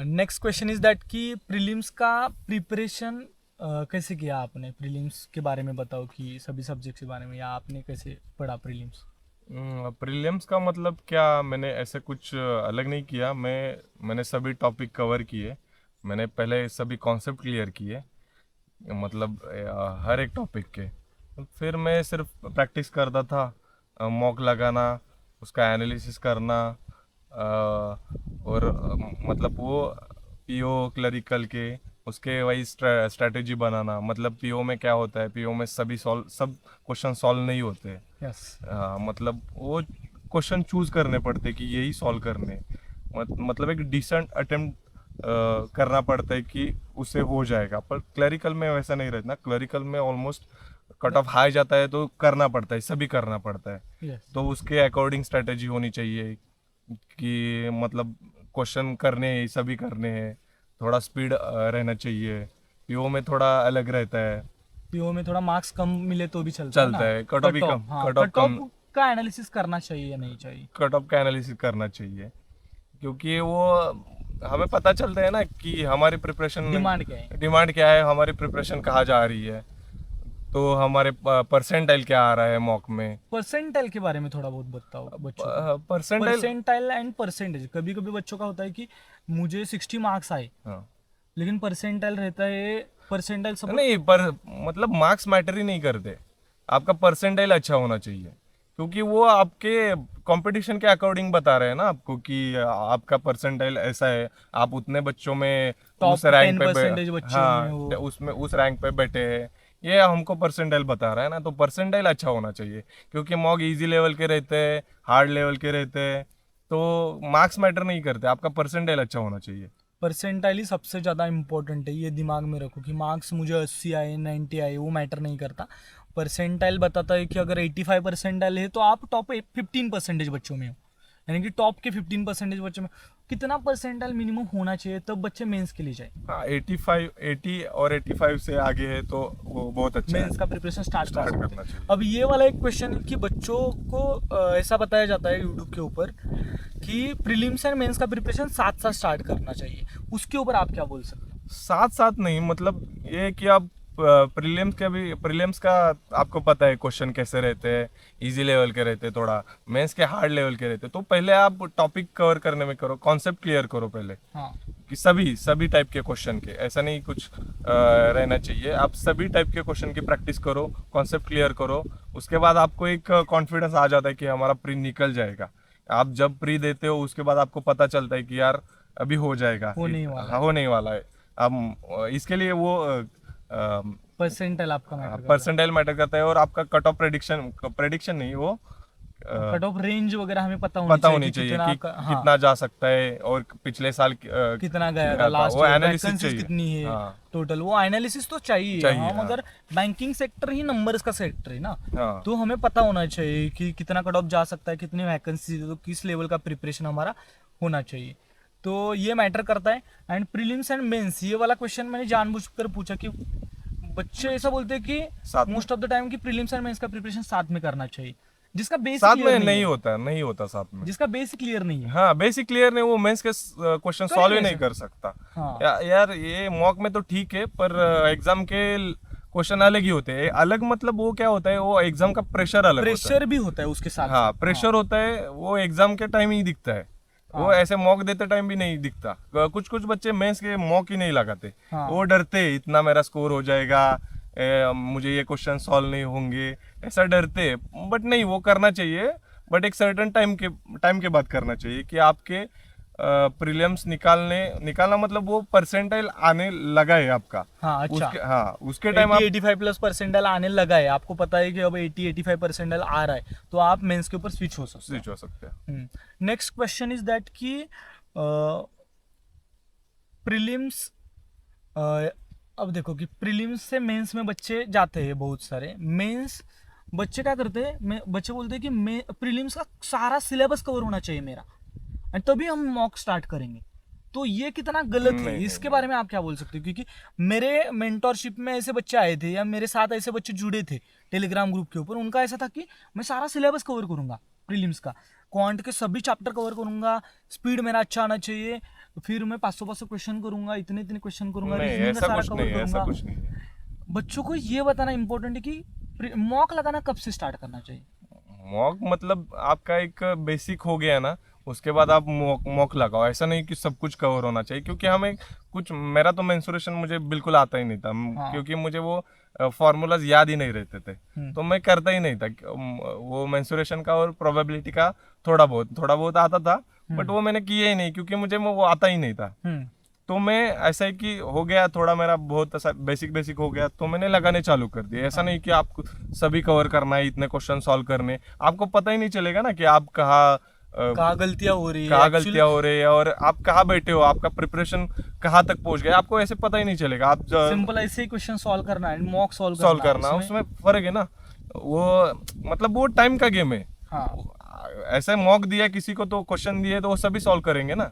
Next question is that कि prelims का preparation कैसे किया आपने? प्रीलिम्स के बारे में बताओ कि सभी सब्जेक्ट्स के बारे में, या आपने कैसे पढ़ा प्रीलिम्स? प्रीलिम्स का मतलब क्या, मैंने ऐसे कुछ अलग नहीं किया। मैंने सभी टॉपिक कवर किए। मैंने पहले सभी कॉन्सेप्ट क्लियर किए, मतलब हर एक टॉपिक के। फिर मैं सिर्फ प्रैक्टिस करता था, मॉक लगाना, उसका एनालिसिस करना, और मतलब वो पीओ क्लरिकल के उसके वही स्ट्रेटेजी बनाना। मतलब पीओ में क्या होता है, पीओ में सब क्वेश्चन सॉल्व नहीं होते। यस। मतलब वो क्वेश्चन चूज करने पड़ते कि यही सॉल्व करने। मतलब एक डिसेंट अटेम्प्ट करना पड़ता है कि उससे हो जाएगा। पर क्लरिकल में वैसा नहीं रहता। क्लरिकल में ऑलमोस्ट कट ऑफ हाई जाता है तो करना पड़ता है, सभी करना पड़ता है। यस। तो उसके अकॉर्डिंग स्ट्रेटेजी होनी चाहिए कि मतलब क्वेश्चन करने हैं, सभी करने हैं। थोड़ा स्पीड रहना चाहिए। पीओ में थोड़ा अलग रहता है। पीओ में थोड़ा मार्क्स कम मिले तो भी चलता है ना? कट ऑफ भी कट ऑफ, कम, हाँ, cut off cut come. Of का एनालिसिस करना चाहिए या नहीं चाहिए? कट ऑफ का एनालिसिस करना चाहिए, क्योंकि वो हमें पता चलता है ना कि हमारी प्रिपरेशन डिमांड क्या है? डिमांड क्या है, हमारी प्रिपरेशन कहाँ जा रही है। तो हमारे परसेंटाइल क्या आ रहा है मॉक में। परसेंटाइल के बारे में थोड़ा बहुत बताओ बच्चों को। परसेंटाइल। परसेंटाइल एंड परसेंटेज, कभी कभी बच्चों का होता है कि मुझे 60 मार्क्स आए, हाँ, लेकिन परसेंटाइल रहता है, परसेंटाइल सपोज। नहीं, पर मतलब मार्क्स मैटर ही नहीं करते। आपका परसेंटाइल अच्छा होना चाहिए, क्योंकि वो आपके कंपटीशन के अकॉर्डिंग बता रहे हैं ना आपको कि आपका परसेंटाइल ऐसा है, आप उतने बच्चों में उस टॉप रैंक 10% बच्चे में हाँ, वो। उसमें उस रैंक पे बैठे हैं। ये हमको परसेंटाइल बता रहा है ना, तो परसेंटाइल अच्छा होना चाहिए। क्योंकि मॉक इजी लेवल के रहते हैं, हार्ड लेवल के रहते हैं, तो मार्क्स मैटर नहीं करते, आपका परसेंटाइल अच्छा होना चाहिए। परसेंटाइल ही सबसे ज़्यादा इंपॉर्टेंट है, ये दिमाग में रखो कि मार्क्स मुझे 80 आए 90 आए वो मैटर नहीं करता। परसेंटाइल बताता है कि अगर 85 परसेंटाइल है तो आप टॉप 15% बच्चों में हो, यानी कि टॉप के 15% बच्चों में कितना परसेंटाइल मिनिमम होना चाहिए तब बच्चे मेंस के लिए जाए। हाँ, 80 और 85 से आगे है तो वो बहुत अच्छा मेंस का है। प्रिपरेशन स्टार्ट कर स्टार्ट सकते करना हैं। चाहिए। अब ये वाला एक क्वेश्चन कि बच्चों को ऐसा बताया जाता है यूट्यूब के ऊपर कि प्रीलिम्स एंड मेंस का प्रिपरेशन साथ साथ स्टार्ट करना चाहिए, उसके ऊपर आप क्या बोल सकते हो? साथ साथ नहीं, मतलब ये कि आप प्रीलिम्स का आपको पता है क्वेश्चन कैसे रहते हैं, इजी लेवल के रहते हैं, थोड़ा मेंस के हार्ड लेवल के रहते हैं। तो पहले आप टॉपिक कवर करने में करो, कॉन्सेप्ट क्लियर करो पहले, हाँ। कि सभी सभी टाइप के क्वेश्चन के, ऐसा नहीं कुछ रहना चाहिए। आप सभी टाइप के क्वेश्चन की प्रैक्टिस करो, कॉन्सेप्ट क्लियर करो। उसके बाद आपको एक कॉन्फिडेंस आ जाता है कि हमारा प्री निकल जाएगा। आप जब प्री देते हो उसके बाद आपको पता चलता है कि यार अभी हो जाएगा, होने वाला हाँ, है। होने वाला है। अब इसके लिए वो परसेंटाइल आपका मैटर करता परसेंटाइल मैटर करता है, और आपका कट ऑफ प्रेडिक्शन प्रेडिक्शन नहीं, वो है, कट ऑफ रेंज वगैरह हमें पता होनी पता चाहिए होनी कि चाहिए कितना कि हाँ, कितना जा सकता है, और पिछले साल कितना गया था गया था, लास्ट वो ईयर, एनालिसिस वैकेंसीज चाहिए। कितनी है हाँ, टोटल, वो एनालिसिस तो चाहिए चाहिए। हाँ, हाँ, मगर बैंकिंग सेक्टर ही नंबर्स का सेक्टर है ना। हाँ, तो हमें पता होना चाहिए कि कितना कट ऑफ जा सकता है, कितनी वैकेंसी, तो किस लेवल का प्रिपरेशन हमारा होना चाहिए, तो ये मैटर करता है। एंड प्रीलिम्स एंड मेंस, ये वाला क्वेश्चन मैंने जानबूझकर पूछा कि बच्चे ऐसा बोलते हैं कि साथ में। मोस्ट ऑफ द टाइम कि प्रीलिम्स एंड मेंस का प्रिपरेशन साथ में करना चाहिए, जिसका बेसिक साथ क्लियर में नहीं नहीं है, होता, नहीं होता साथ में। जिसका बेसिक क्लियर नहीं है हाँ, बेसिक क्लियर नहीं, वो मेंस के क्वेश्चन कर ही सॉल्व ही नहीं नहीं कर सकते। सकता। हाँ। यार ये मॉक में तो ठीक है, पर एग्जाम के क्वेश्चन अलग ही होते हैं। अलग मतलब वो क्या होता है, वो एग्जाम का प्रेशर अलग होता है। प्रेशर भी होता है उसके साथ हाँ, साथ। हाँ। प्रेशर होता है, वो एग्जाम के टाइम ही दिखता है। वो हाँ। ऐसे मॉक देते टाइम भी नहीं दिखता। कुछ कुछ बच्चे मेंस के मॉक ही नहीं लगाते। हाँ। वो डरते, इतना मेरा स्कोर हो जाएगा, मुझे ये क्वेश्चन सॉल्व नहीं होंगे, ऐसा डरते। बट नहीं, वो करना चाहिए, बट एक सर्टेन टाइम के बाद करना चाहिए कि आपके प्रीलिम्स निकालना मतलब वो परसेंटाइल आने लगा है आपका। हाँ। अच्छा। उसके टाइम आप 80-85 प्लस परसेंटाइल आने लगा है, आपको पता है कि अब 80-85 परसेंटाइल आ रहा है, तो आप मेंस के ऊपर स्विच हो सकते स्विच हो सकते हैं। हैं। नेक्स्ट क्वेश्चन इज दैट कि प्रीलिम्स, अब देखो कि प्रीलिम्स से मेंस में बच्चे जाते हैं बहुत सारे। मेंस बच्चे क्या करते हैं, बच्चे बोलते हैं कि प्रीलिम्स का सारा सिलेबस कवर होना चाहिए मेरा, एंड तभी हम मॉक स्टार्ट करेंगे। तो ये कितना गलत है, नहीं, इसके नहीं, बारे में आप क्या बोल सकते हो? क्योंकि मेरे मेंटोरशिप में ऐसे बच्चे आए थे, या मेरे साथ ऐसे बच्चे जुड़े थे टेलीग्राम ग्रुप के ऊपर, उनका ऐसा था कि मैं सारा सिलेबस कवर करूंगा प्रीलिम्स का, क्वांट के सभी चैप्टर कवर करूंगा, स्पीड मेरा अच्छा आना चाहिए, तो फिर मैं 500 क्वेश्चन करूंगा, इतने इतने क्वेश्चन करूंगा, नहीं, रीजनिंग का ऐसा सारा कुछ कवर नहीं है, ऐसा करूंगा। कुछ नहीं है। बच्चों को ये बताना इंपॉर्टेंट है कि मॉक लगाना कब से स्टार्ट करना चाहिए। मॉक मतलब आपका एक बेसिक हो गया ना, उसके बाद आप मॉक लगाओ। ऐसा नहीं कि सब कुछ कवर होना चाहिए, क्योंकि हमें कुछ, मेरा तो मेंसुरेशन मुझे बिल्कुल आता ही नहीं था, हाँ। क्योंकि मुझे वो फॉर्मूलाज याद ही नहीं रहते थे, तो मैं करता ही नहीं था। वो मेंसुरेशन का और प्रोबेबिलिटी का थोड़ा बहुत आता था, बट वो मैंने किया ही नहीं, क्योंकि मुझे वो आता ही नहीं था। तो मैं ऐसा है कि हो गया थोड़ा मेरा बहुत ऐसा बेसिक हो गया, तो मैंने लगाने चालू कर दिया। ऐसा नहीं कि आपको सभी कवर करना है, इतने क्वेश्चन सॉल्व करने, आपको पता ही नहीं चलेगा ना कि आप कहाँ गलतियां हो रही है, कहाँ गलतियां हो रही है और आप कहाँ बैठे हो, आपका प्रिपरेशन कहाँ तक पहुंच गया, आपको ऐसे पता ही नहीं चलेगा। आप सिंपल ऐसे ही क्वेश्चन सॉल्व करना है, मॉक सॉल्व करना, उसमें फर्क है ना। वो मतलब वो टाइम का गेम है। हाँ। ऐसे मॉक दिया किसी को, तो क्वेश्चन दिए तो वो सभी सॉल्व करेंगे ना,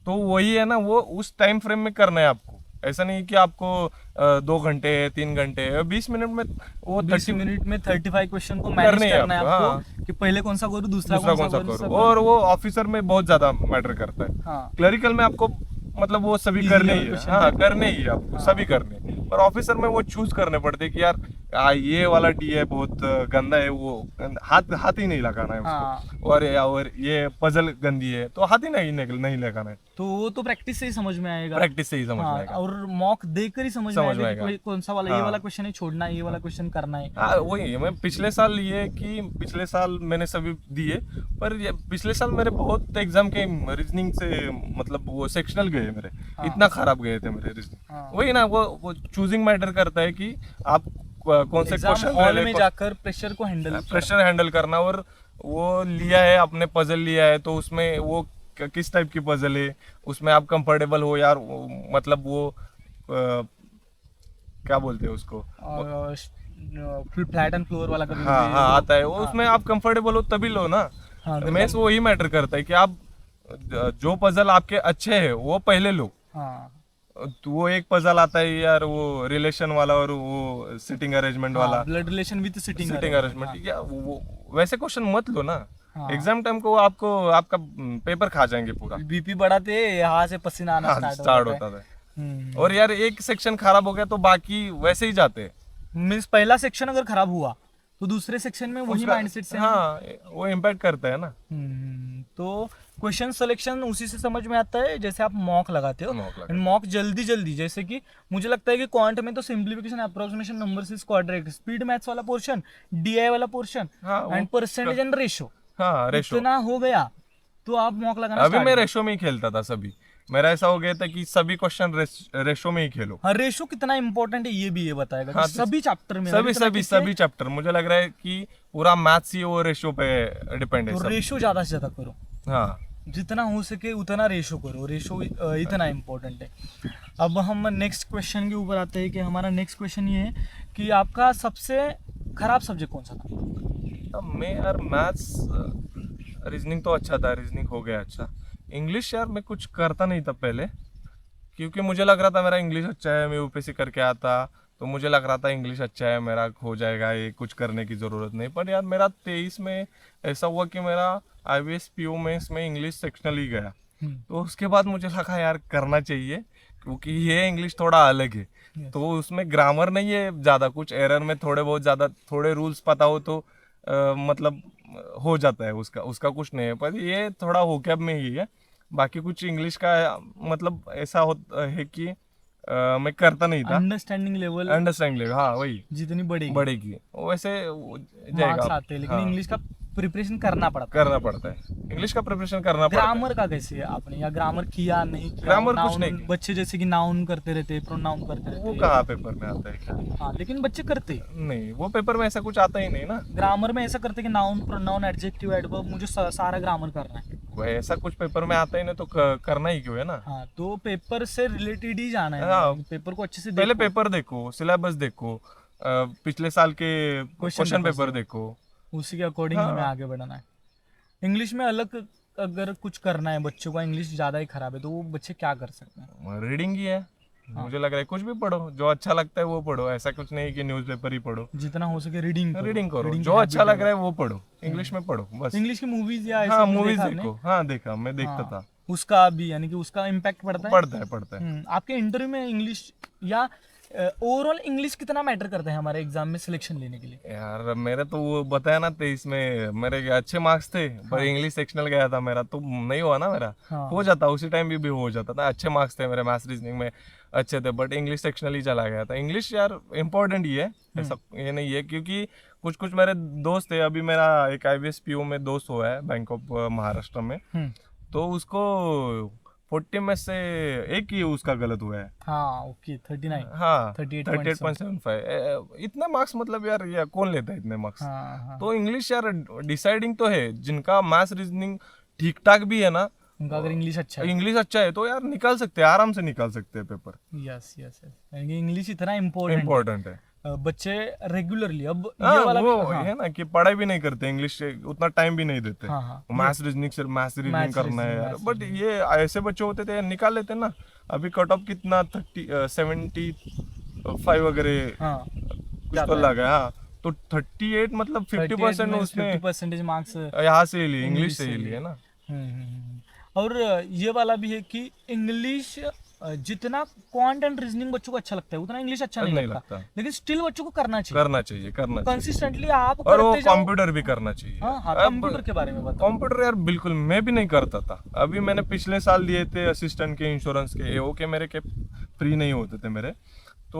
तो वही है ना, वो उस टाइम फ्रेम में करना है आपको। ऐसा नहीं कि आपको 2 घंटे 3 घंटे 20 मिनट में, वो 20 30 मिनट में 35 क्वेश्चन को मैनेज करने हैं करना है आपको, आपको, कि पहले कौन सा करूँ, दूसरा दूसरा कौन सा करो। और वो ऑफिसर में बहुत ज्यादा मैटर करता है। हाँ। क्लरिकल में आपको मतलब वो सभी Easy करने level ही है, question हाँ है। करने ही है आपको, सभी करने। पर ऑफिसर में वो चूज करने पड़ते हैं कि यार ये वाला डी है बहुत गंदा है, वो हाथ ही नहीं लगाना है हाँ। उसको, और ये पजल गंदी है तो हाथ ही नहीं लगाना है। तो वो तो प्रैक्टिस से ही समझ में आएगा। प्रैक्टिस से ही समझ में हाँ, आएगा। और मॉक देकर ही समझ में समझ में आएगा कि आएगा। कौन सा वाला, ये हाँ। वाला क्वेश्चन है छोड़ना है, ये वाला क्वेश्चन करना है। हाँ वही, मैं पिछले साल ये कि पिछले साल मैंने सभी दिए, पर ये पिछले साल मेरे बहुत एग्जाम के रीजनिंग से मतलब वो सेक्शनल गए मेरे, इतना खराब गए थे मेरे रीजनिंग। हाँ। वही ना, वो चूजिंग मैटर करता है कि आप कौन से एग्जाम क्वेश्चन हॉल में जाकर प्रेशर को हैंडल प्रेशर हैंडल करना। और वो लिया है आपने, पजल लिया है, तो उसमें वो किस टाइप की पजल है, उसमें आप कंफर्टेबल हो यार, मतलब वो क्या बोलते हैं उसको, फ्लैट एंड फ्लोर वाला कभी हाँ भी हाँ वो- आता है वो, उसमें आप कंफर्टेबल हो तभी लो ना। हाँ, मैथ्स वही मैटर करता है कि आप जो पजल आपके अच्छे है वो पहले लो। हाँ। तो वो एक पजल आता है यार, वो रिलेशन वाला और वो सिटिंग अरेंजमेंट वाला, blood relation with sitting arrangement, या वो वैसे क्वेश्चन मत लो ना। हाँ। एग्जाम टाइम को आपको आपका पेपर खा जाएंगे पूरा। बीपी बढ़ाते यहाँ से पसीना आना स्टार्ट होता था। और यार एक सेक्शन खराब हो गया तो बाकी वैसे ही जाते। मीन्स पहला सेक्शन अगर खराब हुआ तो दूसरे सेक्शन में वही माइंडसेट से हाँ वो इम्पैक्ट करता है ना। तो क्वेश्चन सिलेक्शन उसी से समझ में आता है जैसे आप मॉक लगाते हो। Mock लगाते मॉक जल्दी जैसे कि मुझे लगता है कि क्वांट में तो simplification, approximation, number system, quadratic, speed maths वाला पोर्शन, डीआई वाला पोर्शन हाँ, वो एंड परसेंटेज एंड रेशो, हाँ रेशो। इतना हो गया तो आप मॉक लगाना अभी start मैं करो। रेशो में ही खेलता था सभी, मेरा ऐसा हो गया था कि सभी क्वेश्चन रेशो में ही खेलो। हाँ, रेशो कितना इंपॉर्टेंट है ये भी ये बताएगा कि हाँ, सभी चैप्टर में सभी चैप्टर, मुझे लग रहा है कि पूरा मैथ्स ही वो रेशो पे डिपेंड है तो सब। रेशो ज्यादा से ज्यादा करो, हाँ जितना हो सके उतना रेशो करो, रेशो इतना इम्पोर्टेंट है। अब हम नेक्स्ट क्वेश्चन के ऊपर आते हैं कि हमारा नेक्स्ट क्वेश्चन ये है कि आपका सबसे खराब सब्जेक्ट कौन सा था। मैं यार मैथ्स, रीजनिंग तो अच्छा था, रीजनिंग हो गया अच्छा। इंग्लिश यार मैं कुछ करता नहीं था पहले, क्योंकि मुझे लग रहा था मेरा इंग्लिश अच्छा है, मैं यूपीएससी करके आता, तो मुझे लग रहा था इंग्लिश अच्छा है मेरा, हो जाएगा, ये कुछ करने की ज़रूरत नहीं। पर यार मेरा 23 में ऐसा हुआ कि मेरा IBS PO मेंस में इंग्लिश सेक्शनल ही गया, तो उसके बाद मुझे लगा यार करना चाहिए, क्योंकि ये इंग्लिश थोड़ा अलग है। तो उसमें ग्रामर नहीं है ज़्यादा कुछ, एरर में थोड़े बहुत ज़्यादा थोड़े रूल्स पता हो तो मतलब हो जाता है, उसका कुछ नहीं है। पर ये थोड़ा होकैब में ही है, बाकी कुछ इंग्लिश का मतलब ऐसा है कि मैं करता नहीं था। अंडरस्टैंडिंग लेवल हाँ वही जितनी बढ़ेगी वैसे मार्क्स जाएगा। आते हैं, लेकिन हाँ, इंग्लिश का प्रिपरेशन करना पड़ता है, इंग्लिश का प्रिपरेशन करना पड़ता है। ग्रामर का कैसे है आपने, या ग्रामर किया नहीं किया? ग्रामर कुछ Noun, नहीं। बच्चे जैसे कि नाउन करते रहते, प्रोनाउन करते वो रहते, कहाँ पेपर में आता है क्या? हाँ, लेकिन बच्चे करते। नहीं, वो पेपर में ऐसा कुछ आता ही नहीं ना। ग्रामर में ऐसा करते कि नाउन, प्रोनाउन, एडजेक्टिव, एडवर्ब, मुझे सारा ग्रामर करना है। कोई ऐसा कुछ पेपर में आता ही नहीं तो करना ही क्यों है ना। हाँ, तो पेपर से रिलेटेड ही जाना है। हाँ, पेपर को अच्छे से पहले देखो, पेपर देखो, सिलेबस देखो, पिछले साल के क्वेश्चन papers पेपर देखो। उसी के अकॉर्डिंग हमें आगे बढ़ना है। इंग्लिश में अलग अगर कुछ करना है बच्चों का, इंग्लिश ज़्यादा ही खराब है, तो वो बच्चे क्या कर सकते हैं? रीडिंग ही है, मुझे लग रहा है कुछ भी पढ़ो, जो अच्छा लगता है वो पढ़ो, ऐसा कुछ नहीं कि न्यूज़पेपर ही पढ़ो। जितना हो सके रीडिंग करो, जो अच्छा लग रहा है वो पढ़ो, इंग्लिश में पढ़ो बस। इंग्लिश की मूवीज या हाँ मूवीज देखो, हाँ देखा, मैं देखता था। उसका भी यानी कि उसका इम्पैक्ट पड़ता है। पड़ता है। आपके इंटरव्यू में इंग्लिश या ओवरऑल इंग्लिश कितना मैटर करता है हमारे एग्जाम में सिलेक्शन लेने के लिए? यार मेरे तो वो बताया ना 23 में मेरे अच्छे मार्क्स थे, पर इंग्लिश सेक्शनल गया था मेरा, तो नहीं हुआ ना मेरा। हाँ। हो जाता उसी टाइम भी हो जाता था, अच्छे मार्क्स थे मेरे, मैथ्स रीजनिंग में अच्छे थे, बट इंग्लिश सेक्शनल ही चला गया था। इंग्लिश यार इम्पोर्टेंट ही है, ऐसा ये नहीं है, क्योंकि कुछ कुछ मेरे दोस्त थे, अभी मेरा एक IBS PO में दोस्त हुआ है बैंक ऑफ महाराष्ट्र में, तो उसको 40 में से एक ही उसका गलत हुआ है। हाँ ओके 39 हाँ 38.75 38.75 इतना मार्क्स, मतलब यार कौन लेता है इतने मार्क्स? हाँ। तो इंग्लिश यार डिसाइडिंग तो है, जिनका मैथ्स रीजनिंग ठीक ठाक भी है ना, उनका अगर इंग्लिश अच्छा है, इंग्लिश अच्छा है, तो यार निकाल सकते हैं, आराम से निकाल सकते हैं पेपर। यस यस यस, यानी कि इंग्लिश इतना इम्पोर्टेंट इम्पोर्टेंट है। बच्चे रेगुलरली अब हाँ, ये वाला वो भी, हाँ, है ना कि पढ़ाई भी नहीं करते, इंग्लिश से उतना टाइम भी नहीं देते। हाँ, मैथ्स रीजनिंग सिर्फ मैथ्स रीजनिंग Maths करना है reasoning, यार, maths बट ये ऐसे बच्चे होते थे निकाल लेते ना। अभी कट ऑफ कितना 75 वगैरह हाँ कुछ तो लगा, हाँ, तो 38 मतलब 50% उसने 50% मार्क्स यहाँ से ही लिए, इंग्लिश से ही लिए ना। और ये वाला भी है कि इंग्लिश जितना क्वांट एंड रीजनिंग बच्चों को अच्छा लगता है उतना इंग्लिश अच्छा नहीं लगता, लेकिन स्टिल बच्चों को करना चाहिए कंसिस्टेंटली आप और वो करते जाओ। कंप्यूटर भी करना चाहिए। हाँ कंप्यूटर के बारे में बताओ। कंप्यूटर यार बिल्कुल मैं भी नहीं करता था, अभी मैंने पिछले साल दिए थे असिस्टेंट के, इंश्योरेंस के, AO के, मेरे के फ्री नहीं होते थे मेरे, तो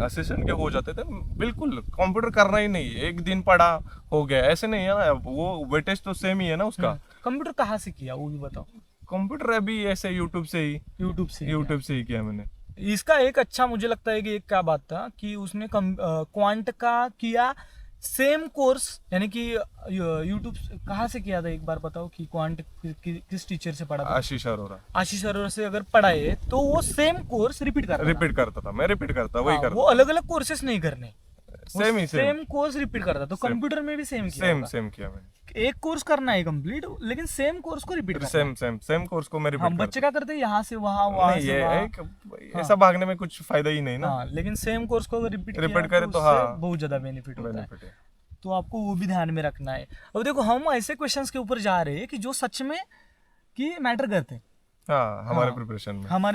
असिस्टेंट के हो जाते थे। बिल्कुल कंप्यूटर करना ही नहीं, एक दिन पढ़ा हो गया, ऐसे नहीं है ना, वो वेटेज तो सेम ही है ना उसका। कंप्यूटर कहाँ से किया वो भी बताओ। कंप्यूटर अभी ऐसे यूट्यूब से ही किया मैंने। इसका एक अच्छा मुझे लगता है कि एक क्या बात था कि उसने क्वांट का किया सेम कोर्स, यानी कि यूट्यूब कहाँ से किया था एक बार बताओ कि क्वांट किस टीचर से पढ़ा था? आशीष अरोरा से अगर पढ़ाए तो वो सेम कोर्स रिपीट करता था, मैं रिपीट करता वही करता, वो अलग अलग कोर्सेस नहीं करने, सेम कोर्स रिपीट करता। तो कंप्यूटर में भी सेम किया मैंने। एक कोर्स करना है कंप्लीट, लेकिन सेम कोर्स को रिपीट करना। सेम कोर्स को मैं रिपीट करता। बच्चे क्या करते हैं यहाँ से वहाँ से वहाँ, ऐसा भागने में कुछ फायदा ही नहीं ना। लेकिन सेम कोर्स को रिपीट करे तो हाँ बहुत ज्यादा बेनिफिट होता है। तो आपको वो भी ध्यान में रखना है। अब देखो हम ऐसे क्वेश्चंस के ऊपर जा रहे हैं कि जो सच में कि मैटर करते हैं, हमारे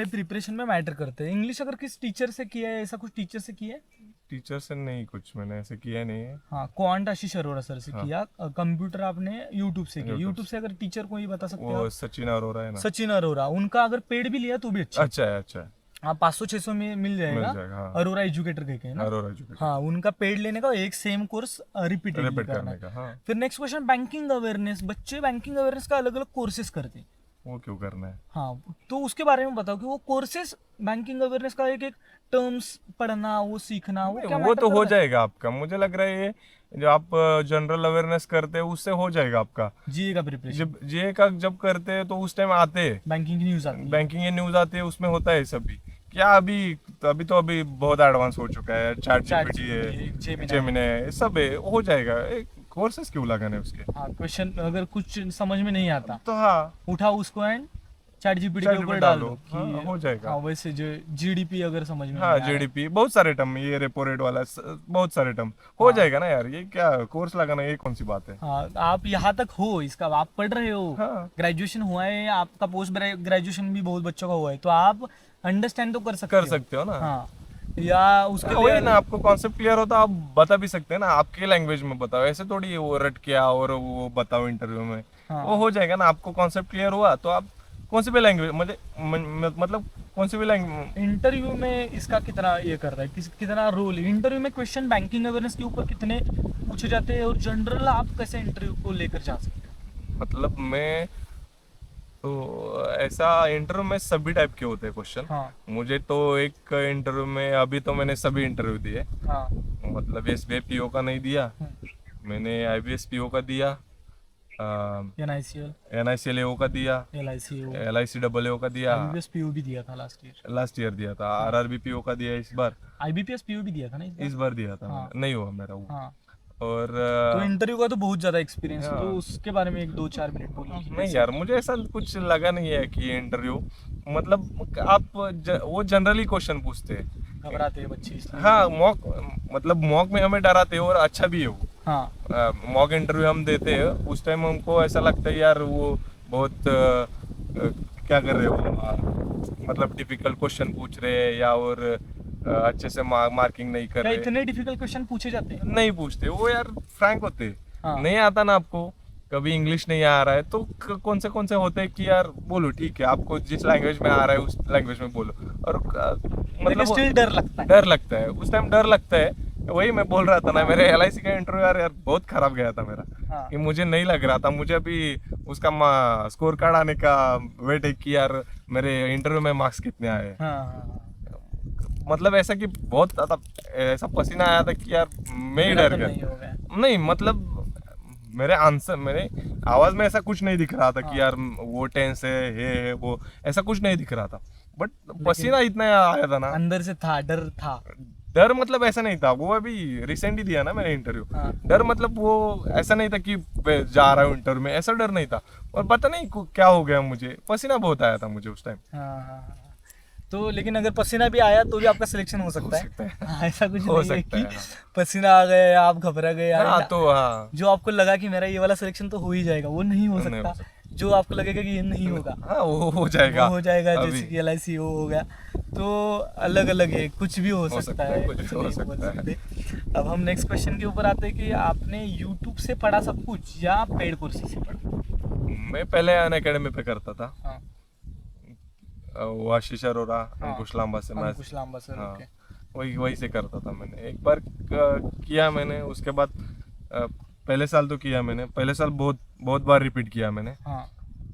प्रिपरेशन में मैटर करते हैं। इंग्लिश अगर किस टीचर से किया है, ऐसा कुछ टीचर से किया है? टीचर से नहीं, कुछ मैंने ऐसे किया नहीं है। हाँ क्वांट आशीष अरोरा सर से किया, कंप्यूटर आपने यूट्यूब से किया। यूट्यूब से अगर टीचर को ही बता सकते हो, सचिन अरोरा है ना, सचिन अरोरा, उनका अगर पेड भी लिया तो भी अच्छा है। हाँ 500-600 में मिल जाएगा। हाँ। अरोरा एजुकेटर के ना, हाँ उनका पेड लेने का एक सेम कोर्स रिपीट करने का। हाँ। फिर नेक्स्ट क्वेश्चन, बैंकिंग अवेयरनेस। बच्चे बैंकिंग अवेयरनेस का अलग अलग कोर्सेज करते हैं, वो क्यों करना है? हाँ तो उसके बारे में बताओ कि वो कोर्सेज बैंकिंग अवेयरनेस का एक टर्म्स पढ़ना, वो सीखना, वो तो हो जाएगा आपका, मुझे लग रहा है ये जो आप जनरल अवेयरनेस करते हैं उससे हो जाएगा आपका। जीए का प्रिपरेशन, जीए का जब करते हैं तो उस टाइम आते हैं बैंकिंग की न्यूज आती है, उसमें होता है सभी क्या। अभी बहुत एडवांस हो चुका है, चैट जीपीटी है, जेमिनी है, सब है, हो जाएगा। कोर्सेस क्यों लगाने उसके? हाँ क्वेश्चन अगर कुछ समझ में नहीं आता तो हाँ उठाओ उसको एंड चैट जीपीटी के ऊपर डाल दो, हो जाएगा। हाँ वैसे जो जीडीपी अगर समझ में हाँ जीडीपी, बहुत सारे टर्म, ये रेपो रेट वाला बहुत सारे टर्म हो जाएगा ना यार। ये क्या कोर्स लगाना, ये कौन सी बात है? हाँ आप यहाँ तक हो, इसका आप पढ़ रहे हो, ग्रेजुएशन हुआ है आपका, पोस्ट ग्रेजुएशन भी बहुत बच्चों का हुआ है, तो आप अंडरस्टैंड तो कर सकते हो ना। हाँ, या उसके वही ना, आपको कॉन्सेप्ट क्लियर होता आप बता भी सकते हैं ना, आपके लैंग्वेज में बताओ, ऐसे थोड़ी वो रट के आओ और वो बताओ इंटरव्यू में। वो हो जाएगा ना, आपको कॉन्सेप्ट क्लियर हुआ तो आप कौन सी भी लैंग्वेज, मतलब कौन सी भी लैंग्वेज। इंटरव्यू में इसका कितना ये कर रहा है, कितना रोल इंटरव्यू में क्वेश्चन बैंकिंग अवेयरनेस के ऊपर कितने पूछे जाते हैं, और जनरल आप कैसे इंटरव्यू को लेकर जा सकते हैं? मतलब मैं तो ऐसा इंटरव्यू में सभी टाइप के होते हैं क्वेश्चन। मुझे तो एक इंटरव्यू में, अभी तो मैंने सभी इंटरव्यू दिए, मतलब SBI PO का नहीं दिया मैंने, IBS PO का दिया, NICL AO का दिया, LIC AO का दिया, IBPS PO भी दिया था लास्ट ईयर दिया था, RRB PO का दिया इस बार, IBPS PO भी दिया था ना इस बार दिया था, नहीं हुआ मेरा वो। और तो इंटरव्यू का तो बहुत ज्यादा एक्सपीरियंस है, तो उसके बारे में 1-2-4 मिनट बोलिए। नहीं यार, मुझे ऐसा कुछ लगा नहीं है कि इंटरव्यू, मतलब आप वो जनरली क्वेश्चन पूछते हैं, घबराते हैं बच्चे। हाँ मॉक में हमें डराते हैं, और अच्छा भी है वो। मॉक इंटरव्यू हम देते हैं, उस टाइम हमको ऐसा लगता है यार वो बहुत क्या कर रहे हो, मतलब डिफिकल्ट क्वेश्चन पूछ रहे हैं या और अच्छे से मार्किंग नहीं कर क्या रहे। इतने डिफिकल्ट क्वेश्चन पूछे जाते हैं? नहीं पूछते वो यार, फ्रैंक होते हैं। हाँ। नहीं आता ना आपको, कभी इंग्लिश नहीं आ रहा है तो कौन से होते हैं कि यार बोलो ठीक है, आपको जिस लैंग्वेज में आ रहा है उस लैंग्वेज में बोलो। और लेकिन मतलब स्टिल डर लगता है। डर लगता है, उस टाइम डर लगता है। वही मैं बोल रहा था ना, मेरे LIC का इंटरव्यू यार बहुत खराब गया था मेरा। हाँ। कि मुझे नहीं लग रहा था, मुझे अभी उसका स्कोर कार्ड आने का वेट है कि यार मेरे इंटरव्यू में मार्क्स कितने आए। हाँ, हाँ, मतलब ऐसा कि बहुत ज्यादा ऐसा पसीना आया था कि यार मैं ही मेरा डर तो गया। नहीं हो गया। नहीं मतलब मेरे आवाज में ऐसा कुछ नहीं दिख रहा था हाँ। कि यार वो टेंस है वो, ऐसा कुछ नहीं दिख रहा था। बट पसीना इतना आया था ना, अंदर से था, डर था। डर मतलब ऐसा नहीं था। वो अभी रिसेंटली दिया ना मैंने इंटरव्यू। हाँ। डर मतलब वो ऐसा नहीं था कि मैं जा रहा हूँ इंटरव्यू में, ऐसा डर नहीं था। और पता नहीं क्या हो गया, मुझे पसीना बहुत आया था मुझे उस टाइम। हाँ, हाँ, हाँ। तो लेकिन अगर पसीना भी आया तो भी आपका सिलेक्शन हो सकता सकता है। है। हाँ, ऐसा कुछ हो नहीं है सकता कि है, हाँ। पसीना आ गया, आप घबरा गए यार। हाँ तो हाँ, जो आपको लगा कि मेरा ये वाला सिलेक्शन तो हो ही जाएगा, वो नहीं हो नहीं हो सकता। जो आपको लगेगा कि ये नहीं होगा, हाँ वो हो जाएगा, वो हो जाएगा। अभी जैसे कि LIC वो हो गया। तो अलग अलग है, कुछ भी हो सकता है, कुछ भी हो नहीं बोल सकता है। सकते। अब हम नेक्स्ट क्वेश्चन के ऊपर आते हैं कि आपने यूट्यूब से पढ़ा सब कुछ या पेड कोर्सेज से पढ़ा? मैं पहले अनअकैडमी पे करता था। हाँ। वो आशीष अरोरा, हाँ, अंकुश लांबा से मैं, अंकुश लांबा सर। हाँ ओके। वही वही से करता था। मैंने एक बार किया मैंने, उसके बाद पहले साल तो किया मैंने, पहले साल बहुत बहुत बार रिपीट किया मैंने। हाँ,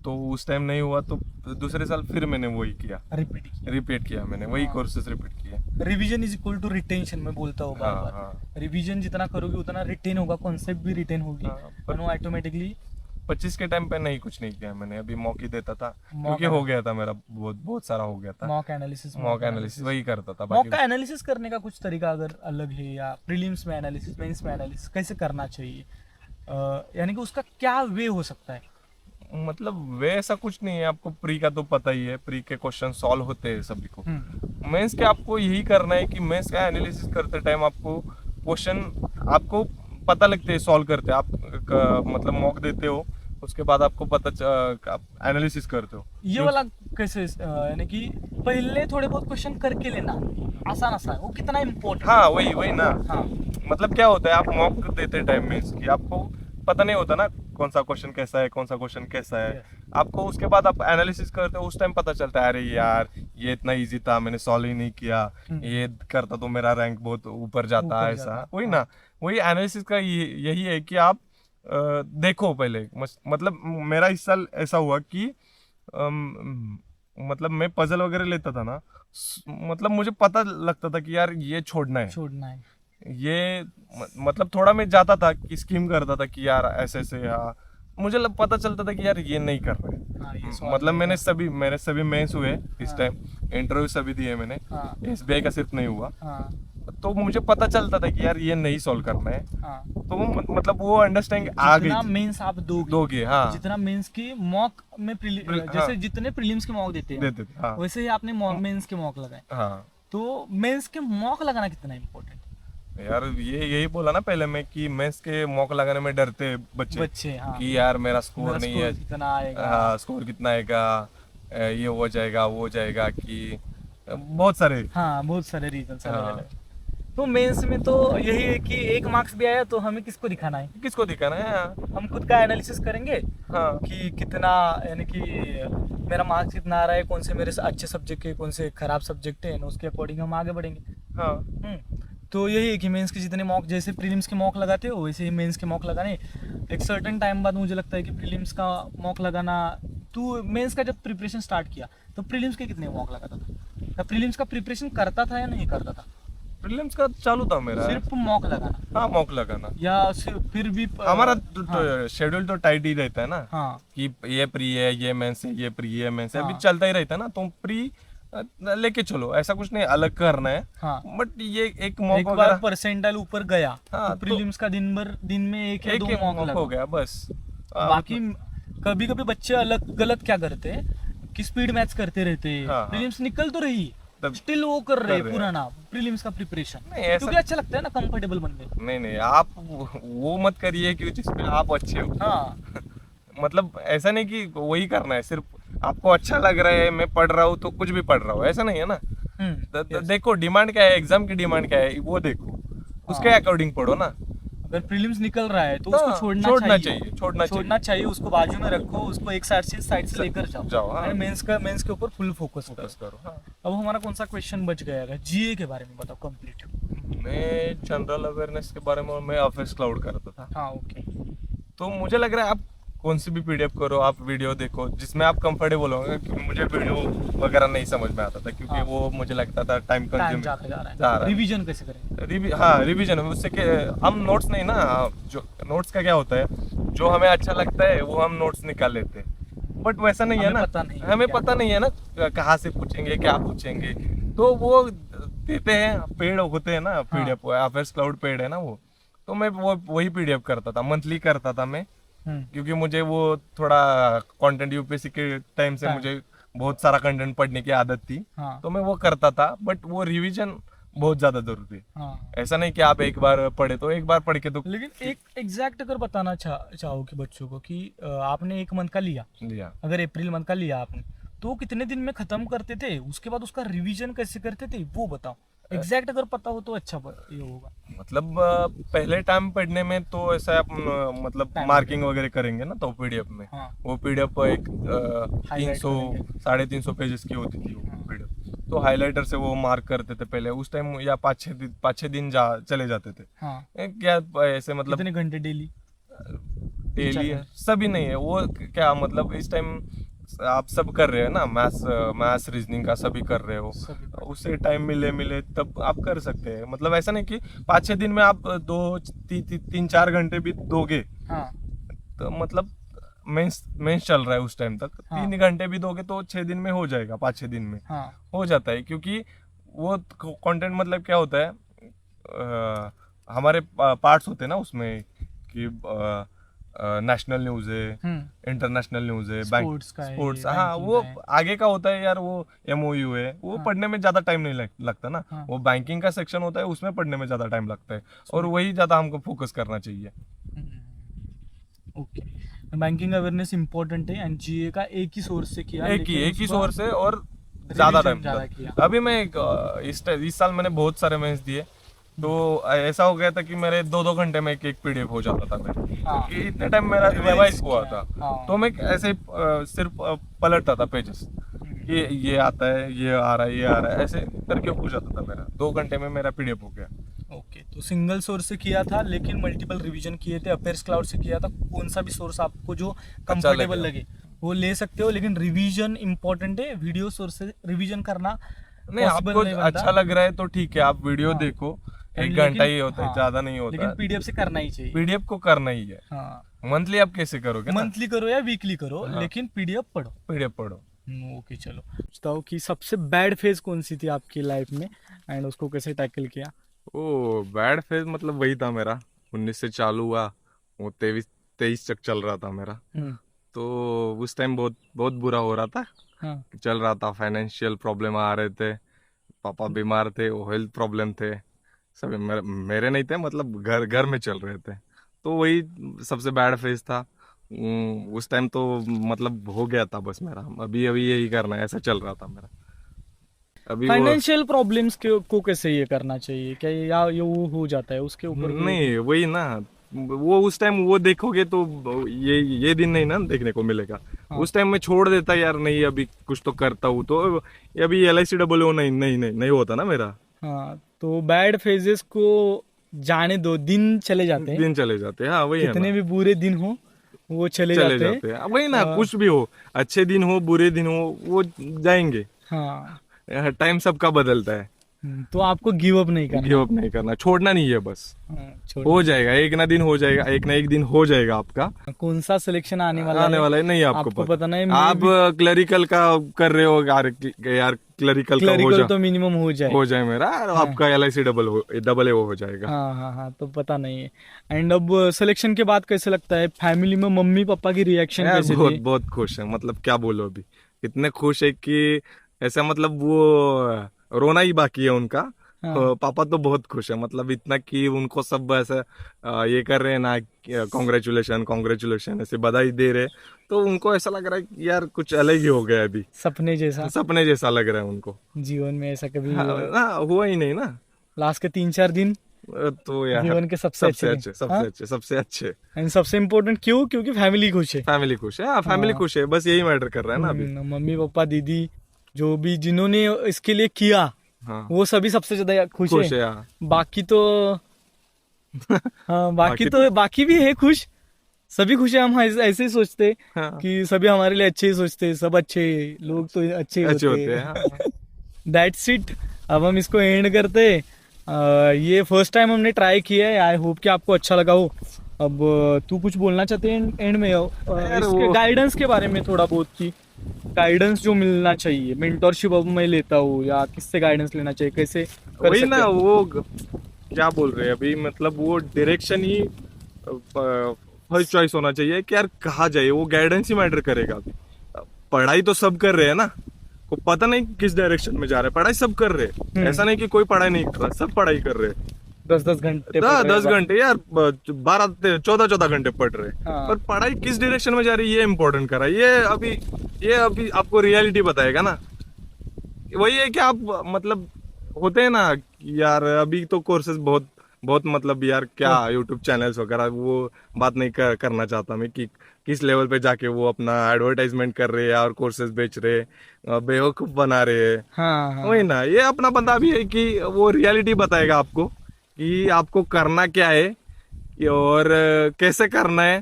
तो उस टाइम नहीं हुआ तो दूसरे साल फिर मैंने वही किया, रिपीट किया। रिपीट किया मैंने, वही हाँ। कोर्सेज रिपीट किए। Revision is equal to retention, मैं बोलता हूँ बार हाँ बार। हाँ रिवीजन जितना करोगे उतना रिटेन होगा, कॉन्सेप्ट भी रिटेन होगी, हाँ, पर और ऑटोमेटिकली 25 के टाइम पे नहीं कुछ नहीं किया मैंने, अभी मौके देता था मॉक क्योंकि हो गया था मेरा, बहुत बहुत सारा हो गया था। Mock analysis. मॉक एनालिसिस वही करता था। मॉक बाकी का एनालिसिस करने का कुछ तरीका अगर अलग है, या प्रीलिम्स में एनालिसिस, मेंस में एनालिसिस कैसे करना चाहिए, यानी कि उसका क्या वे हो सकता है? मतलब वे ऐसा कुछ नहीं है, आपको प्री का तो पता ही है, प्री के क्वेश्चन सॉल्व होते हैं सभी को। मेंस के आपको यही करना है कि मेंस का एनालिसिस करते टाइम आपको क्वेश्चन आपको पता लगते हैं, सॉल्व करते हैं आप मतलब मॉक देते हो, उसके बाद आपको पता आप एनालिसिस करते हो। ये वाला कैसे, यानी कि पहले थोड़े बहुत क्वेश्चन करके लेना, आसान आसान, वो कितना इम्पोर्टेंट? हाँ वही वही ना। हाँ। मतलब क्या होता है, आप मॉक देते टाइम मीन्स कि आपको पता नहीं होता ना कौन सा क्वेश्चन कैसा है, कौन सा क्वेश्चन कैसा है। आपको उसके बाद आप एनालिसिस करते हो, उस टाइम पता चलता है अरे यार ये इतना इजी था, मैंने सॉल्व ही नहीं किया, ये करता तो मेरा रैंक बहुत ऊपर जाता है, ऐसा वही ना। वही एनालिसिस का यही है कि आप देखो पहले। मतलब मेरा इस साल ऐसा हुआ कि मतलब मैं पजल वगैरह लेता था ना, मतलब मुझे पता लगता था कि यार ये छोड़ना है। ये मतलब थोड़ा मैं जाता था कि स्कीम करता था कि यार ऐसे ऐसे, हाँ मुझे पता चलता था कि यार ये नहीं कर रहे। मतलब मेरे सभी मेंस हुए इस टाइम, इंटरव्यू सभी दिए मैंने, SBI का सिर्फ नहीं हुआ। तो मुझे पता चलता था कि यार ये नहीं सॉल्व करना है। तो मतलब वो अंडरस्टैंडिंग आ गई। जितना मेंस आप दोगे, हाँ, जितना मेंस की मॉक में जैसे जितने प्रीलिम्स के मॉक देते हैं हाँ, वैसे ही आपने मेंस के मॉक लगाए। हाँ। तो मेंस के मॉक लगाना कितना इम्पोर्टेंट यार यही बोला ना पहले मैं कि मेंस के मॉक लगाने में डरते बच्चे। हाँ। कि यार मेरा स्कोर नहीं है, कितना आएगा, हाँ स्कोर कितना आएगा, ये हो जाएगा वो हो जाएगा, कि बहुत सारे, हाँ बहुत सारे रीजन। हाँ। तो मेंस में तो यही है कि 1 मार्क्स भी आया तो हमें किसको दिखाना है? किसको दिखाना है, हाँ। हम खुद का एनालिसिस करेंगे, हाँ। कि कितना, यानी कि मेरा मार्क्स कितना आ रहा है, कौन से मेरे अच्छे सब्जेक्ट है, कौन से खराब सब्जेक्ट है, उसके अकॉर्डिंग हम आगे बढ़ेंगे। हाँ। तो यही है कि मेंस के जितने मॉक, जैसे प्रीलिम्स के मॉक लगाते हो वैसे ही मेंस के मॉक लगाने। एक सर्टेन टाइम बाद मुझे लगता है कि प्रीलिम्स का मॉक लगाना, तू मेंस का जब प्रिपरेशन स्टार्ट किया तो प्रीलिम्स के कितने मॉक लगाता था? प्रीलिम्स का प्रिपरेशन करता था या नहीं करता था? प्रीलिम्स का चालू था मेरा, सिर्फ मॉक लगाना? हाँ मॉक लगाना, या फिर भी हमारा शेड्यूल तो टाइट ही रहता है ना। हाँ। कि ये प्री है, ये मेंस है, ये प्री है, मेंस है, अभी हाँ। चलता ही रहता है ना। तो प्री लेके चलो, ऐसा कुछ नहीं अलग करना है। हाँ। बट ये एक मॉक एक बार परसेंटाइल ऊपर गया, हाँ, तो प्रीलिम्स का दिन में एक या दो मॉक हो गया बस। बाकी कभी कभी बच्चे अलग गलत क्या करते हैं कि स्पीड मैच करते रहते हैं। हाँ। प्रीलिम्स निकल तो रही, तब स्टिल वो कर रहे हैं। पुराना प्रीलिम्स का प्रिपरेशन, नहीं, ऐसा- क्योंकि अच्छा लगता है ना, कंफर्टेबल बन गए। नहीं आप वो मत करिए कि जिसमें आप अच्छे हो। हाँ। मतलब ऐसा नहीं कि वही करना है सिर्फ, आपको अच्छा लग रहा है मैं पढ़ रहा हूँ तो कुछ भी पढ़ रहा हूँ, ऐसा नहीं है ना। देखो डिमांड क्या है, एग्जाम की डिमांड क्या है वो देखो, उसके अकॉर्डिंग पढ़ो ना। अगर प्रीलिम्स निकल रहा है तो हाँ, उसको छोड़ना छोड़ना चाहिए। चाहिए, छोड़ना चाहिए, उसको बाजू में रखो, उसको एक साइड से लेकर जाओ। हाँ। मेंस के ऊपर फुल फोकस करो। हाँ। अब हमारा कौन सा क्वेश्चन बच गया है, जीए के बारे में बताओ कंप्लीट। मैं जनरल अवेयरनेस के बारे में मैं ऑफिस क्लाउड करता था। हाँ ओके। तो मुझे लग रहा है आप कौन सी भी पीडीएफ करो, आप वीडियो देखो जिसमें आप कंफर्टेबल होंगे, क्योंकि मुझे वीडियो वगैरह नहीं समझ में आता था, क्योंकि हाँ। वो मुझे लगता था टाइम कंज्यूमिंग जा रहा है। रिवीजन कैसे करें? हाँ रिवीजन उससे के हम नोट्स नहीं ना, जो नोट्स का क्या होता है, जो हमें अच्छा लगता है वो हम नोट्स निकाल लेते हैं, बट वैसा नहीं है ना, हमें पता नहीं है ना कहाँ से पूछेंगे क्या पूछेंगे, तो वो देते हैं पेड होते हैं ना पीडीएफ, ऑफिस क्लाउड पेड है ना वो, तो मैं वो वही पीडीएफ करता था, मंथली करता था मैं, क्योंकि मुझे वो थोड़ा कंटेंट यूपीएससी के टाइम से मुझे बहुत सारा कंटेंट पढ़ने की आदत थी। तो मैं वो करता था, बट वो रिवीजन बहुत ज्यादा जरूरी है। ऐसा नहीं कि आप एक बार पढ़े तो एक बार पढ़ के तो, लेकिन एक एग्जैक्ट अगर बताना चाहो कि बच्चों को कि आपने एक मंथ का लिया, अगर अप्रैल मंथ का लिया आपने, तो कितने दिन में खत्म करते थे, उसके बाद उसका रिवीजन कैसे करते थे वो बताओ। एग्जैक्ट अगर पता हो तो अच्छा ये होगा। मतलब पहले टाइम पढ़ने में तो ऐसा अपन मतलब मार्किंग वगैरह करेंगे ना, तो पीडीएफ में वो पीडीएफ एक 300 350 पेजेस की होती थी वो पीडीएफ, तो हाइलाइटर से वो मार्क करते थे पहले उस टाइम, या 5-6 दिन चले जाते थे। क्या ऐसे मतलब कितने घंटे डेली? डेली सभी नहीं है वो, क्या मतलब इस टाइम आप सब कर रहे हो ना, मैथ्स रीजनिंग का सभी कर रहे हो, उससे टाइम मिले तब आप कर सकते हैं। मतलब ऐसा नहीं कि 5-6 दिन में आप 3-4 घंटे भी दोगे, तो मतलब मेंस चल रहा है उस टाइम तक, 3 घंटे भी दोगे तो 6 दिन में हो जाएगा, 5-6 दिन में हो जाता है, क्योंकि वो कंटेंट मतलब क्या होता है, हमारे पार्ट्स होते हैं ना उसमें, कि नेशनल न्यूज है, इंटरनेशनल न्यूज है, बैंक स्पोर्ट्स, हाँ वो आगे का होता है यार, वो एमओयू है, वो पढ़ने में ज्यादा टाइम नहीं लगता ना, वो बैंकिंग का सेक्शन होता है उसमें पढ़ने में ज्यादा टाइम लगता है, और वही ज्यादा हमको फोकस करना चाहिए। ओके, बैंकिंग अवेयरनेस इंपॉर्टेंट है, एंड जीए का एक ही सोर्स से किया, एक ही सोर्स है, और ज्यादा टाइम किया। अभी मैं इस साल मैंने बहुत सारे मेंस दिए, तो ऐसा हो गया था कि मेरे 2-2 घंटे में एक पीडीएफ हो जाता था मेरा, क्योंकि इतने टाइम मेरा रिवाइज हुआ था। तो मैं ऐसे सिर्फ पलटता था पेजेस, ये आता है, ये आ रहा है, ऐसे करके हो जाता था मेरा, 2 घंटे में मेरा पीडीएफ हो गया। ओके, तो सिंगल सोर्स से किया था, लेकिन मल्टीपल रिवीजन किए थे, अपेयर्स क्लाउड से किया था, कौन सा भी सोर्स आपको जो कंफर्टेबल लगे वो ले सकते हो, लेकिन रिवीजन इंपॉर्टेंट है, वीडियो सोर्स से रिवीजन करना नहीं, आपको अच्छा लग रहा है तो ठीक है, आप वीडियो देखो, 1 घंटा ही होता है, ज्यादा नहीं होता, लेकिन पीडीएफ से करना ही चाहिए, पीडीएफ को करना ही है। मंथली आप कैसे करोगे, मंथली करो या वीकली करो, लेकिन पीडीएफ पढ़ो। ओके, चलो बताओ कि सबसे बैड फेज कौन सी थी आपकी लाइफ में, एंड उसको कैसे टैकल किया? ओ बैड फेज मतलब वही था मेरा, 19 से चालू हुआ, वो 23 तक चल रहा था मेरा। तो उस टाइम बहुत बहुत बुरा हो रहा था, चल रहा था, फाइनेंशियल प्रॉब्लम आ रहे थे, पापा बीमार थे, वो हेल्थ प्रॉब्लम थे, सब मेरे नहीं थे, मतलब घर में चल रहे थे, तो वही सबसे बैड फेज था। उस टाइम तो मतलब हो गया था बस मेरा, अभी यही करना है, ऐसा चल रहा था मेरा। अभी फाइनेंशियल प्रॉब्लम्स को कैसे ये करना चाहिए, क्या ये वो हो जाता है उसके ऊपर? नहीं, वही ना, वो उस टाइम वो देखोगे तो ये दिन नहीं ना देखने को मिलेगा। उस टाइम में छोड़ देता यार, नहीं अभी कुछ तो करता हूँ, तो अभी LIC नहीं होता ना मेरा। तो बैड फेजेस को जाने दो, दिन चले जाते हैं, हाँ वही है, कितने भी बुरे दिन हो वो चले जाते हैं, वही ना, कुछ भी हो, अच्छे दिन हो बुरे दिन हो, वो जाएंगे। टाइम सबका बदलता है, तो आपको गिव अप नहीं करना, छोड़ना नहीं है बस, हो जाएगा, एक ना एक दिन हो जाएगा आपका। कौन सा सिलेक्शन आने वाला है नहीं आपको पता नहीं, आप क्लरिकल का कर रहे हो यार, क्लरिकल तो मिनिमम हो जाए मेरा, आपका LIC डबल हो जाएगा। हाँ, तो पता नहीं है। एंड अब सिलेक्शन के बाद कैसे लगता है, फैमिली में मम्मी पापा की रिएक्शन कैसे थे? बहुत खुश है, मतलब क्या बोलो, अभी इतने खुश है कि ऐसा मतलब वो रोना ही बाकी है उनका, हाँ। पापा तो बहुत खुश है, मतलब इतना कि उनको सब ऐसे ये कर रहे हैं ना, कॉन्ग्रेचुलेशन कॉन्ग्रेचुलेशन ऐसे बधाई दे रहे, तो उनको ऐसा लग रहा है कि यार कुछ अलग ही हो गया अभी, सपने जैसा सपने जैसा लग रहा है उनको। जीवन में ऐसा कभी हाँ, हुआ ही नहीं ना। लास्ट के 3-4 दिन तो यार जीवन के सबसे अच्छे दिन। सबसे हाँ? अच्छे सबसे अच्छे। एंड सबसे इम्पोर्टेंट क्यों? क्योंकि फैमिली खुश है। फैमिली खुश है, फैमिली हाँ। खुश है, बस यही मैटर कर रहा है ना अभी। मम्मी पापा दीदी जो भी जिन्होंने इसके लिए किया हाँ, वो सभी सबसे ज्यादा खुश खुश है। है, हाँ। बाकी तो हाँ, बाकी भी है खुश, सभी खुश है। हम ऐसे ही सोचते हाँ, कि सभी हमारे लिए अच्छे ही सोचते, सब अच्छे लोग तो अच्छे ही अच्छे होते होते हैं, हाँ। That's it. अब हम इसको एंड करते। ये फर्स्ट टाइम हमने ट्राई किया है, आई होप कि आपको अच्छा लगा हो। अब तू कुछ बोलना चाहते हैं एंड में इसके वो- गाइडेंस के बारे में थोड़ा बहुत, की गाइडेंस जो मिलना चाहिए, मेंटरशिप अब मैं लेता हूँ या किससे गाइडेंस लेना चाहिए, कैसे कर वही सकते ना, हैं? वो क्या बोल रहे हैं अभी, मतलब वो डायरेक्शन ही फर्स्ट चॉइस होना चाहिए कि यार कहाँ जाए, वो गाइडेंस ही मैटर करेगा अभी। पढ़ाई तो सब कर रहे हैं ना, को पता नहीं किस डायरेक्शन में जा रहे हैं, पढ़ाई सब कर रहे हैं, ऐसा नहीं कि कोई पढ़ाई नहीं कर रहा, सब पढ़ाई कर रहे हैं। 10-10 घंटे पढ़ रहे 10 हैं। घंटे यार, 12-14 घंटे पढ़ रहे हैं, हाँ। पर पढ़ाई किस डायरेक्शन में जा रही है ये इम्पोर्टेंट कर रहा है। ये अभी आपको रियलिटी बताएगा ना। वही है कि आप मतलब होते हैं ना कि यार अभी तो कोर्सेज बहुत बहुत, मतलब यार क्या यूट्यूब चैनल्स वगैरह, वो बात नहीं करना चाहता मैं कि किस लेवल पे जाके वो अपना एडवर्टाइजमेंट कर रहे हैं और कोर्सेज बेच रहे हैं, बेवकूफ बना रहे हैं। हाँ हाँ वही ना, ये अपना बंदा भी है कि वो रियलिटी बताएगा आपको कि आपको करना क्या है और कैसे करना है,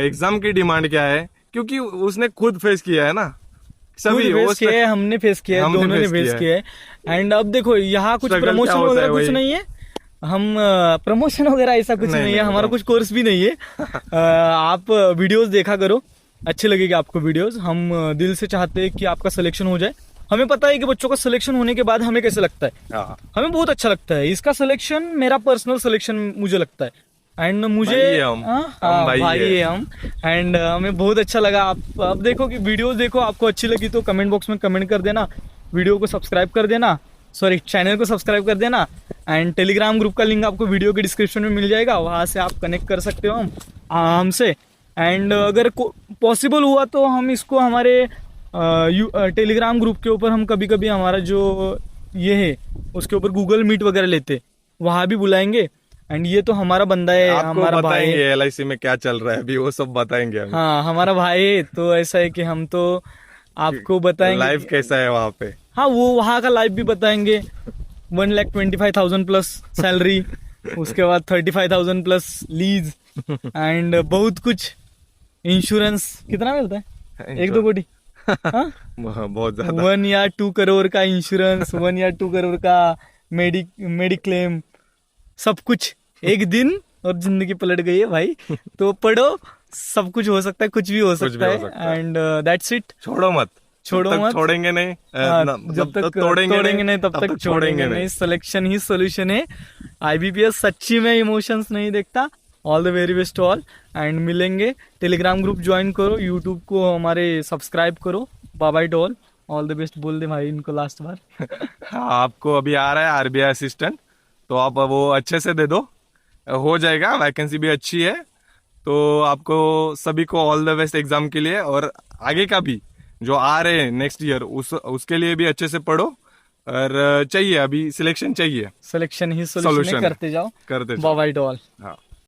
एग्जाम की डिमांड क्या है, क्योंकि उसने खुद फेस किया है ना सभी। फेस किया है, हमने फेस किया है, हमने दोनों ने face फेस किया किया है। एंड अब देखो यहाँ कुछ Struggle क्या प्रमोशन होता है वगैरह कुछ वही। नहीं है, हम प्रमोशन वगैरह ऐसा कुछ नहीं है, नहीं, हमारा नहीं। कुछ कोर्स भी नहीं है। आप वीडियोस देखा करो, अच्छे लगेगी आपको वीडियोस। हम दिल से चाहते हैं कि आपका सिलेक्शन हो जाए। हमें पता है कि बच्चों का सिलेक्शन होने के बाद हमें कैसे लगता है, हाँ, हमें बहुत अच्छा लगता है। इसका सिलेक्शन मेरा पर्सनल सिलेक्शन मुझे लगता है, एंड मुझे भाई है हम। हाँ, हम भाई भाई है। है हम। एंड हमें बहुत अच्छा लगा। आप अब देखो कि वीडियोस देखो, आपको अच्छी लगी तो कमेंट बॉक्स में कमेंट कर देना, वीडियो को सब्सक्राइब कर देना, सॉरी चैनल को सब्सक्राइब कर देना। एंड टेलीग्राम ग्रुप का लिंक आपको वीडियो के डिस्क्रिप्शन में मिल जाएगा, वहाँ से आप कनेक्ट कर सकते हो हमसे। एंड अगर पॉसिबल हुआ तो हम इसको हमारे टेलीग्राम ग्रुप के ऊपर हम कभी कभी हमारा जो ये है उसके ऊपर गूगल मीट वगैरह लेते, वहाँ भी बुलाएंगे। एंड ये तो हमारा बंदा है, आपको हमारा भाई बताएंगे है। LIC में क्या चल रहा है अभी, वो सब बताएंगे हम। हाँ, हमारा भाई है, तो ऐसा है कि हम तो आपको बताएंगे लाइफ कैसा है वहाँ पे। हाँ, वो वहाँ का लाइव भी बताएंगे। 1,25,000 प्लस सैलरी, उसके बाद 35,000 प्लस लीज, एंड बहुत कुछ। इंश्योरेंस कितना मिलता है? 1-2 कोटी? हाँ? बहुत ज्यादा। 1 या 2 करोड़ का इंश्योरेंस, 1 या 2 करोड़ का मेडिक्लेम, सब कुछ एक दिन और जिंदगी पलट गई है भाई। तो पढ़ो, सब कुछ हो सकता है, कुछ भी हो कुछ भी सकता हो है। सकता है। And that's it. छोड़ो मत, छोड़ो जब तक मत। छोड़ेंगे नहीं, हाँ, जब तक तोड़ेंगे नहीं तब तक छोड़ेंगे नहीं। सिलेक्शन ही सोल्यूशन है। IBPS सच्ची में इमोशंस नहीं देखता। All the very best all, and मिलेंगे। टेलीग्राम ग्रुप ज्वाइन करो, यूट्यूब को हमारे सब्सक्राइब करो। Bye bye to all the best बोल दे भाई इनको लास्ट बार। हाँ, आपको अभी आ रहा है RBI असिस्टेंट, तो आप वो अच्छे से दे दो, हो जाएगा। वैकेंसी भी अच्छी है, तो आपको सभी को ऑल द बेस्ट एग्जाम के लिए, और आगे का भी जो आ रहे हैं नेक्स्ट ईयर उसके लिए भी अच्छे से पढ़ो। और चाहिए, अभी सिलेक्शन चाहिए, सिलेक्शन ही सोल्यूशन Solution। करते जाओ। करते बाय बाय टू ऑल। हाँ।